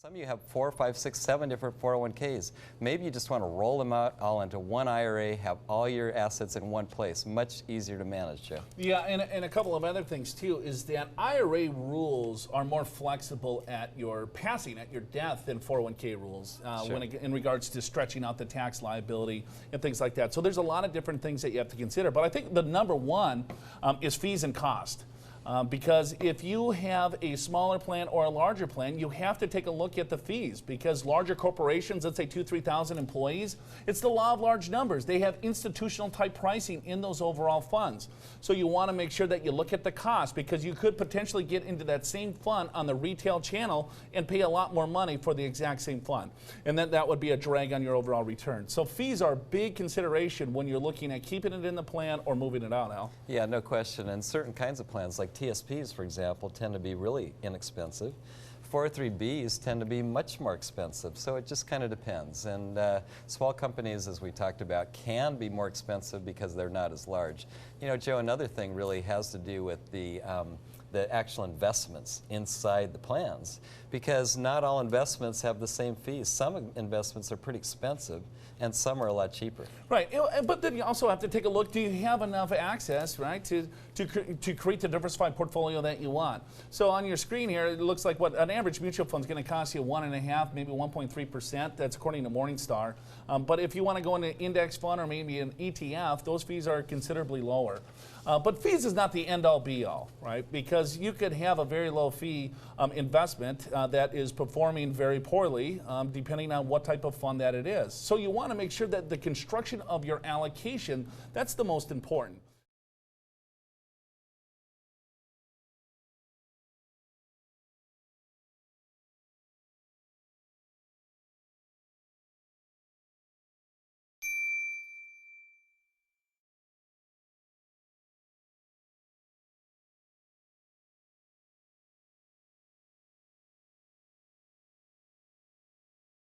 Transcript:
Some of you have 4, 5, 6, 7 different 401ks. Maybe you just want to roll them out all into one IRA, have all your assets in one place. Much easier to manage, Joe. Yeah, and a couple of other things too is that IRA rules are more flexible at your passing, at your death, than 401k rules Sure. in regards to stretching out the tax liability and things like that. So there's a lot of different things that you have to consider. But I think the number one is fees and cost. Because if you have a smaller plan or a larger plan, you have to take a look at the fees, because larger corporations, let's say 2,000, 3,000 employees, it's the law of large numbers. They have institutional type pricing in those overall funds. So you want to make sure that you look at the cost, because you could potentially get into that same fund on the retail channel and pay a lot more money for the exact same fund. And then that would be a drag on your overall return. So fees are a big consideration when you're looking at keeping it in the plan or moving it out, Al. Yeah, no question. And certain kinds of plans, like TSPs, for example, tend to be really inexpensive. 403Bs tend to be much more expensive, so it just kind of depends. And small companies, as we talked about, can be more expensive because they're not as large. You know, Joe, another thing really has to do with the actual investments inside the plans, because not all investments have the same fees. Some investments are pretty expensive, and some are a lot cheaper. Right, but then you also have to take a look, do you have enough access, right, to create the diversified portfolio that you want? So on your screen here, it looks like what an average mutual fund is going to cost you 1.5%, maybe 1.3%. That's according to Morningstar. But if you want to go into an index fund or maybe an ETF, those fees are considerably lower. But fees is not the end-all be-all, right? Because you could have a very low fee investment that is performing very poorly, depending on what type of fund that it is. So you want to make sure that the construction of your allocation, that's the most important.